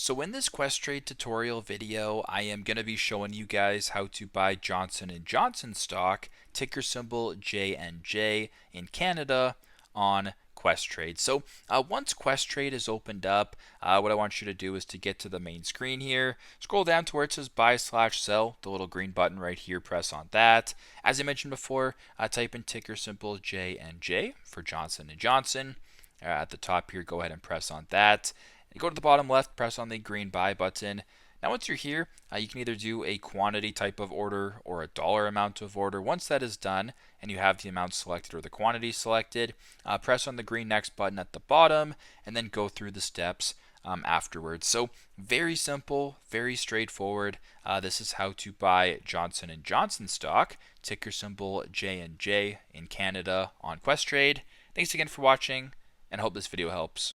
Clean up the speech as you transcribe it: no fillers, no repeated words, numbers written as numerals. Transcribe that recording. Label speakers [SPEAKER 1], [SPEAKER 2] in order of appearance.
[SPEAKER 1] So in this Questrade tutorial video, I am going to be showing you guys how to buy Johnson & Johnson stock, ticker symbol JNJ in Canada on Questrade. So once Questrade is opened up, what I want you to do is to get to the main screen here, scroll down to where it says buy/sell, the little green button right here, press on that. As I mentioned before, type in ticker symbol JNJ for Johnson & Johnson. At the top here, go ahead and press on that. You go to the bottom left, press on the green buy button. Now once you're here, you can either do a quantity type of order or a dollar amount of order. Once that is done and you have the amount selected or the quantity selected, press on the green next button at the bottom and then go through the steps afterwards. So very simple, very straightforward. This is how to buy Johnson & Johnson stock, ticker symbol JNJ in Canada on Questrade. Thanks again for watching and I hope this video helps.